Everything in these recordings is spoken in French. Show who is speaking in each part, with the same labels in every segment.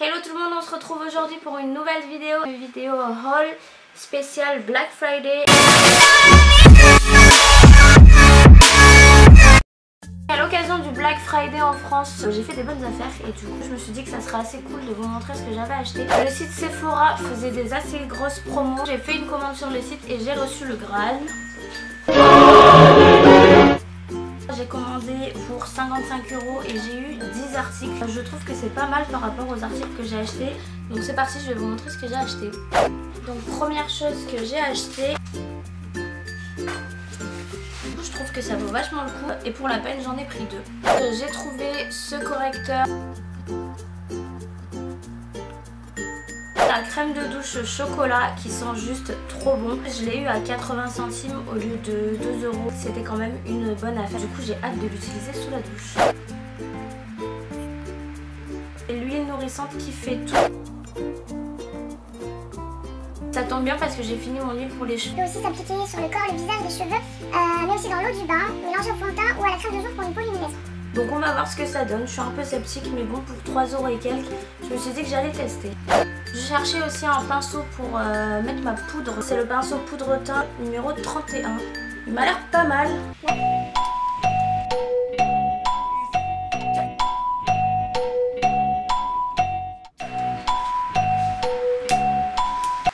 Speaker 1: Hello tout le monde, on se retrouve aujourd'hui pour une nouvelle vidéo, haul spéciale Black Friday. À l'occasion du Black Friday en France, j'ai fait des bonnes affaires et du coup je me suis dit que ça serait assez cool de vous montrer ce que j'avais acheté. Le site Sephora faisait des assez grosses promos. J'ai fait une commande sur le site et j'ai reçu le Graal. J'ai commandé pour 55 € et j'ai eu 10 articles. Je trouve que c'est pas mal par rapport aux articles que j'ai achetés. Donc c'est parti, je vais vous montrer ce que j'ai acheté. Donc première chose que j'ai acheté, je trouve que ça vaut vachement le coup et pour la peine j'en ai pris deux. J'ai trouvé ce correcteur, la crème de douche chocolat qui sent juste trop bon. Je l'ai eu à 80 centimes au lieu de 2 €. C'était quand même une bonne affaire. Du coup j'ai hâte de l'utiliser sous la douche. Et l'huile nourrissante qui fait tout. Ça tombe bien parce que j'ai fini mon huile pour les cheveux.
Speaker 2: On peut aussi s'appliquer sur le corps, le visage, les cheveux, mais aussi dans l'eau du bain, mélanger au fond de teint ou à la crème de jour pour une peau lumineuse.
Speaker 1: Donc on va voir ce que ça donne. Je suis un peu sceptique mais bon, pour 3 € et quelques, je me suis dit que j'allais tester. Je cherchais aussi un pinceau pour mettre ma poudre. C'est le pinceau poudre teint numéro 31. Il m'a l'air pas mal.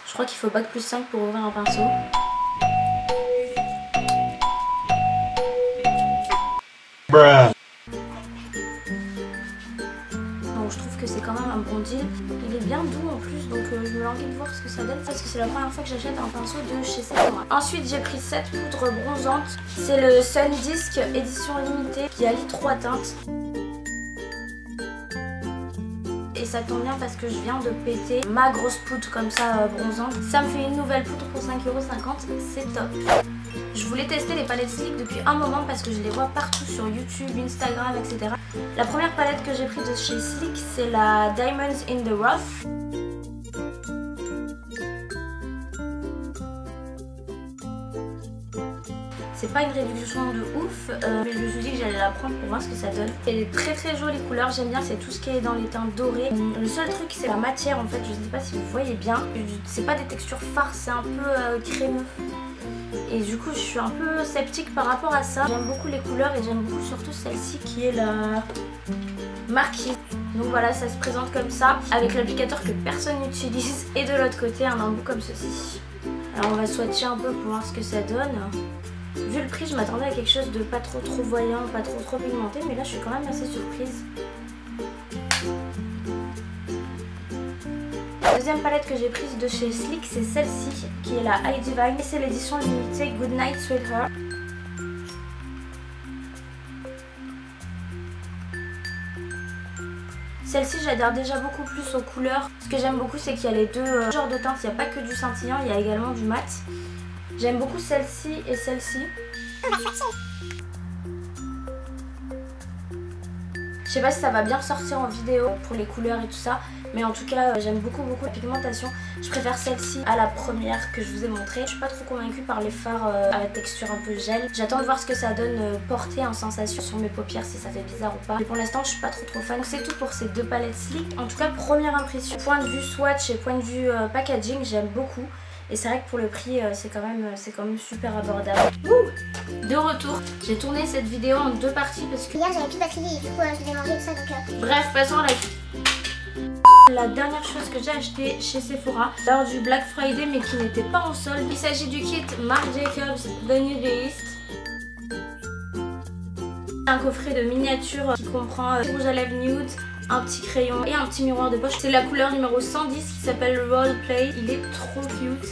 Speaker 1: Je crois qu'il faut bac plus 5 pour ouvrir un pinceau.
Speaker 3: Bruh.
Speaker 1: Donc je trouve que c'est quand même un bon deal. Il est bien doux en plus, donc je me languis de voir ce que ça donne. Parce que c'est la première fois que j'achète un pinceau de chez Sephora. Ensuite j'ai pris cette poudre bronzante. C'est le Sun Disc édition limitée qui allie 3 teintes. Et ça tombe bien parce que je viens de péter ma grosse poudre comme ça bronzante. Ça me fait une nouvelle poudre pour 5,50 €, c'est top. Je voulais tester les palettes Sleek depuis un moment parce que je les vois partout sur YouTube, Instagram, etc. La première palette que j'ai prise de chez Sleek, c'est la Diamonds in the Rough. C'est pas une réduction de ouf, mais je me suis dit que j'allais la prendre pour voir ce que ça donne. Elle est très jolie couleur, j'aime bien, c'est tout ce qui est dans les teintes dorées. Le seul truc c'est la matière en fait, je sais pas si vous voyez bien. C'est pas des textures farces, c'est un peu crémeux. Et du coup je suis un peu sceptique par rapport à ça. J'aime beaucoup les couleurs et j'aime beaucoup surtout celle-ci qui est la marquise. Donc voilà, ça se présente comme ça avec l'applicateur que personne n'utilise. Et de l'autre côté un embout comme ceci. Alors on va swatcher un peu pour voir ce que ça donne. Vu le prix, je m'attendais à quelque chose de pas trop voyant, pas trop pigmenté, mais là je suis quand même assez surprise. La deuxième palette que j'ai prise de chez Sleek, c'est celle-ci, qui est la Eye Divine. C'est l'édition limitée Good Night Sweetheart. Celle-ci, j'adhère déjà beaucoup plus aux couleurs. Ce que j'aime beaucoup, c'est qu'il y a les deux genres de teintes. Il n'y a pas que du scintillant, il y a également du mat. J'aime beaucoup celle-ci et celle-ci. Je sais pas si ça va bien ressortir en vidéo pour les couleurs et tout ça, mais en tout cas j'aime beaucoup la pigmentation. Je préfère celle-ci à la première que je vous ai montrée. Je suis pas trop convaincue par les fards à la texture un peu gel. J'attends de voir ce que ça donne porté en sensation sur mes paupières, si ça fait bizarre ou pas. Mais pour l'instant je suis pas trop fan. Donc c'est tout pour ces deux palettes Sleek. En tout cas première impression, point de vue swatch et point de vue packaging, j'aime beaucoup. Et c'est vrai que pour le prix, c'est quand même super abordable. Ouh, de retour, j'ai tourné cette vidéo en deux parties parce que
Speaker 2: hier j'avais plus de batterie et du coup je devais manger tout ça donc...
Speaker 1: Bref, passons à la suite. La dernière chose que j'ai acheté chez Sephora lors du Black Friday mais qui n'était pas en solde, il s'agit du kit Marc Jacobs The Nudeist. Un coffret de miniatures qui comprend rouge à lèvres nude, un petit crayon et un petit miroir de poche. C'est la couleur numéro 110 qui s'appelle Roleplay. Il est trop cute.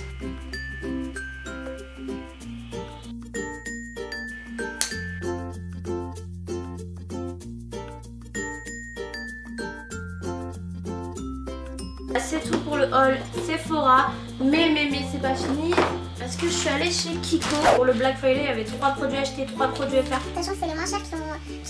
Speaker 1: C'est tout pour le haul Sephora. Mais c'est pas fini. Parce que je suis allée chez Kiko. Pour le Black Friday, il y avait 3 produits achetés, 3 produits offerts.
Speaker 2: Sachant que c'est les moins chers qui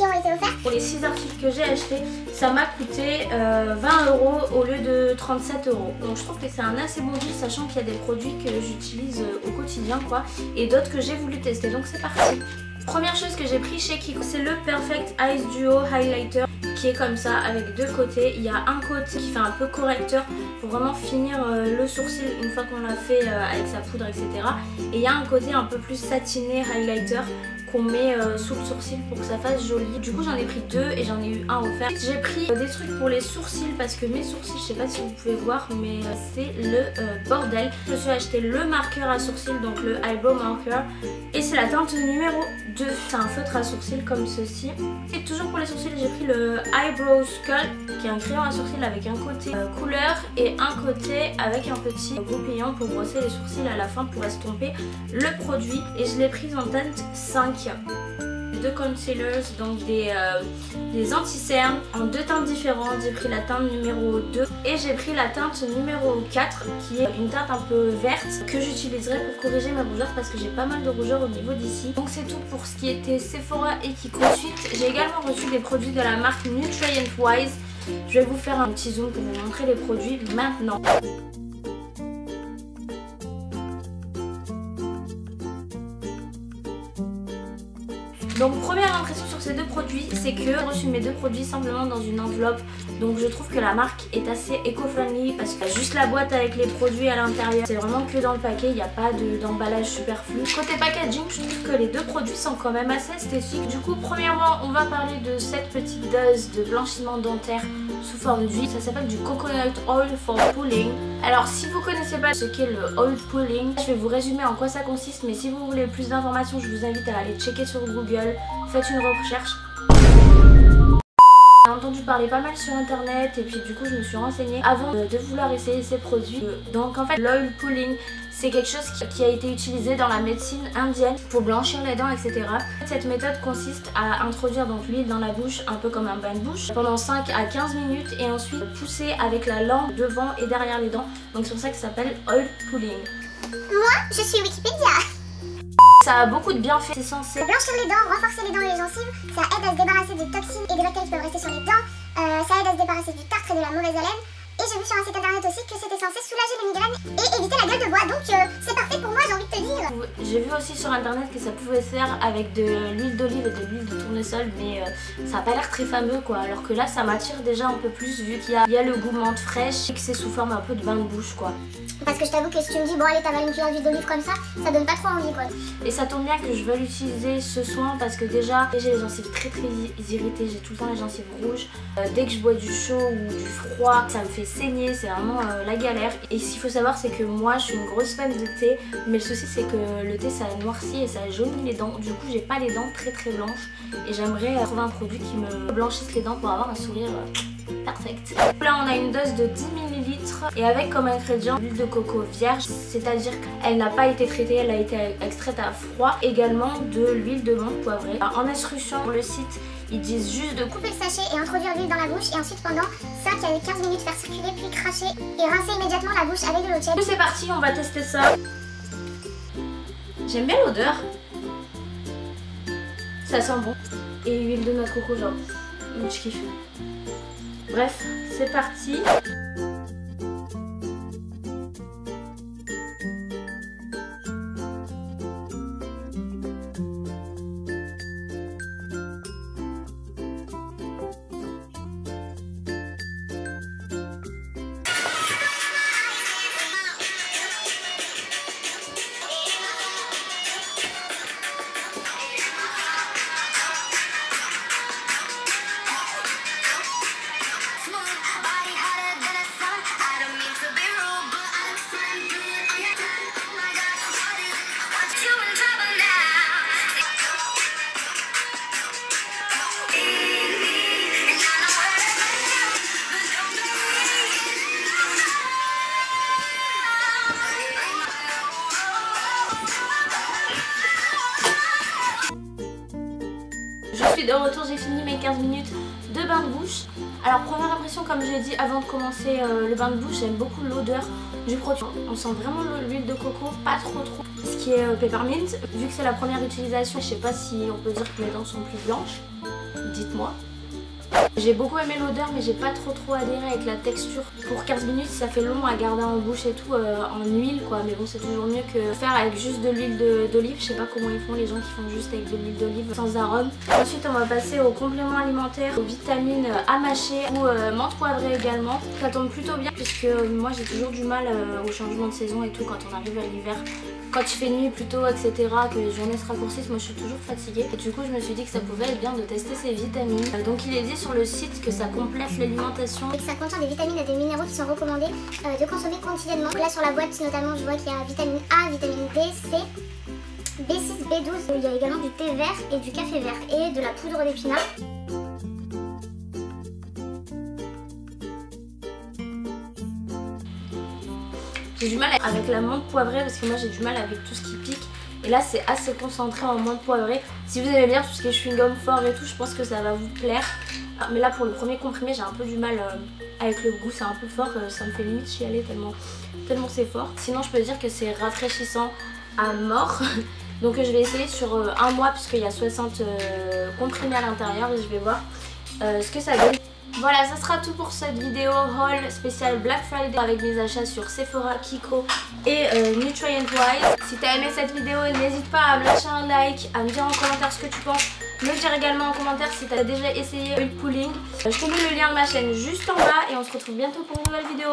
Speaker 2: ont été offerts.
Speaker 1: Pour les 6 articles que j'ai achetés, ça m'a coûté 20 € au lieu de 37 €. Donc je trouve que c'est un assez bon deal, sachant qu'il y a des produits que j'utilise au quotidien quoi. Et d'autres que j'ai voulu tester. Donc c'est parti. Première chose que j'ai pris chez Kiko, c'est le Perfect Eyes Duo Highlighter qui est comme ça avec deux côtés. Il y a un côté qui fait un peu correcteur pour vraiment finir le sourcil une fois qu'on l'a fait avec sa poudre, etc. Et il y a un côté un peu plus satiné highlighter qu'on met sous le sourcil pour que ça fasse joli. Du coup j'en ai pris deux et j'en ai eu un offert. J'ai pris des trucs pour les sourcils parce que mes sourcils, je sais pas si vous pouvez voir, mais c'est le bordel. Je me suis acheté le marqueur à sourcils, donc le eyebrow marker, et c'est la teinte numéro 2. C'est un feutre à sourcils comme ceci. Et toujours pour les sourcils, j'ai pris le eyebrow sculpt qui est un crayon à sourcils avec un côté couleur et un côté avec un petit goupillon pour brosser les sourcils à la fin pour estomper le produit. Et je l'ai prise en teinte 5. Deux concealers, donc des anti-cernes en deux teintes différentes. J'ai pris la teinte numéro 2 et j'ai pris la teinte numéro 4 qui est une teinte un peu verte que j'utiliserai pour corriger mes rougeurs parce que j'ai pas mal de rougeurs au niveau d'ici. Donc c'est tout pour ce qui était Sephora et Kiko. Ensuite j'ai également reçu des produits de la marque Nutrient Wise. Je vais vous faire un petit zoom pour vous montrer les produits maintenant. Donc première impression sur ces deux produits, c'est que j'ai reçu mes deux produits simplement dans une enveloppe. Donc je trouve que la marque est assez éco-friendly parce qu'il y a juste la boîte avec les produits à l'intérieur. C'est vraiment que dans le paquet, il n'y a pas d'emballage superflu. Côté packaging, je trouve que les deux produits sont quand même assez esthétiques. Du coup, premièrement, on va parler de cette petite dose de blanchiment dentaire sous forme d'huile. Ça s'appelle du Coconut Oil for Pulling. Alors si vous connaissez pas ce qu'est le oil pulling, je vais vous résumer en quoi ça consiste, mais si vous voulez plus d'informations, je vous invite à aller checker sur Google, faites une recherche. J'ai entendu parler pas mal sur internet et puis du coup je me suis renseignée avant de vouloir essayer ces produits. Donc en fait l'oil pulling c'est quelque chose qui a été utilisé dans la médecine indienne pour blanchir les dents, etc. Cette méthode consiste à introduire donc l'huile dans la bouche un peu comme un bain de bouche pendant 5 à 15 minutes et ensuite pousser avec la langue devant et derrière les dents. Donc c'est pour ça que ça s'appelle oil pulling.
Speaker 2: Moi, je suis Wikipédia.
Speaker 1: Ça a beaucoup de bienfaits, c'est censé
Speaker 2: blanchir les dents, renforcer les dents et les gencives, ça aide à se débarrasser des toxines et des bactéries qui peuvent rester sur les dents, ça aide à se débarrasser du tartre et de la mauvaise haleine. Et j'ai vu sur un site internet aussi que c'était censé soulager les migraines et éviter la gueule de bois, donc c'est parfait pour moi, j'ai envie de te dire.
Speaker 1: J'ai vu aussi sur internet que ça pouvait se faire avec de l'huile d'olive et de l'huile de tournesol, mais ça n'a pas l'air très fameux quoi, alors que là ça m'attire déjà un peu plus vu qu'il y a le goût menthe fraîche et que c'est sous forme un peu de bain de bouche quoi.
Speaker 2: Parce que je t'avoue que si tu me dis bon allez t'avales une cuillère d'huile d'olive comme ça donne pas trop envie quoi.
Speaker 1: Et ça tombe bien que je veuille utiliser ce soin parce que déjà j'ai les gencives très irritées, j'ai tout le temps les gencives rouges. Dès que je bois du chaud ou du froid ça me fait saigner, c'est vraiment la galère. Et ce qu'il faut savoir c'est que moi je suis une grosse fan de thé, mais le souci c'est que le thé ça noircit et ça jaunit les dents. Du coup j'ai pas les dents très blanches et j'aimerais trouver un produit qui me blanchisse les dents pour avoir un sourire perfect. Là on a une dose de 10 ml et avec comme ingrédient l'huile de coco vierge, c'est-à-dire qu'elle n'a pas été traitée, elle a été extraite à froid. Également de l'huile de menthe poivrée. En instruction sur le site ils disent juste de
Speaker 2: couper le sachet et introduire l'huile dans la bouche et ensuite pendant 5 à 15 minutes faire circuler puis cracher et rincer immédiatement la bouche avec de l'eau tiède.
Speaker 1: C'est parti, on va tester ça. J'aime bien l'odeur, ça sent bon. Et huile de noix de coco genre, je kiffe. Bref, c'est parti. Je suis de retour, j'ai fini mes 15 minutes de bain de bouche. Alors première impression, comme j'ai dit avant de commencer le bain de bouche, j'aime beaucoup l'odeur du produit. On sent vraiment l'huile de coco, pas trop. Ce qui est peppermint, vu que c'est la première utilisation, je sais pas si on peut dire que mes dents sont plus blanches. Dites-moi. J'ai beaucoup aimé l'odeur mais j'ai pas trop adhéré avec la texture. Pour 15 minutes ça fait long à garder en bouche et tout en huile quoi, mais bon c'est toujours mieux que faire avec juste de l'huile d'olive. Je sais pas comment ils font les gens qui font juste avec de l'huile d'olive sans arôme. Ensuite on va passer aux compléments alimentaires, aux vitamines à mâcher ou menthe poivrée également. Ça tombe plutôt bien puisque moi j'ai toujours du mal au changement de saison et tout quand on arrive à l'hiver. Quand il fait nuit plutôt etc, que les journées se raccourcissent, moi je suis toujours fatiguée. Et du coup je me suis dit que ça pouvait être bien de tester ces vitamines. Donc il est dit sur le site que ça complète l'alimentation.
Speaker 2: Et que ça contient des vitamines et des minéraux qui sont recommandés de consommer quotidiennement. Donc là sur la boîte notamment je vois qu'il y a vitamine A, vitamine D, C, B6, B12. Il y a également du thé vert et du café vert et de la poudre d'épinards.
Speaker 1: J'ai du mal avec la menthe poivrée parce que moi j'ai du mal avec tout ce qui pique. Et là c'est assez concentré en menthe poivrée. Si vous aimez bien tout ce qui est chewing-gum fort et tout, je pense que ça va vous plaire. Mais là pour le premier comprimé j'ai un peu du mal avec le goût, c'est un peu fort, ça me fait limite chialer tellement c'est fort. Sinon je peux dire que c'est rafraîchissant à mort. Donc je vais essayer sur un mois puisqu'il y a 60 comprimés à l'intérieur et je vais voir ce que ça donne. Voilà, ça sera tout pour cette vidéo haul spécial Black Friday avec mes achats sur Sephora, Kiko et NutrientWise. Si t'as aimé cette vidéo, n'hésite pas à me lâcher un like, à me dire en commentaire ce que tu penses. Me dire également en commentaire si t'as déjà essayé oil pulling. Je te mets le lien de ma chaîne juste en bas et on se retrouve bientôt pour une nouvelle vidéo.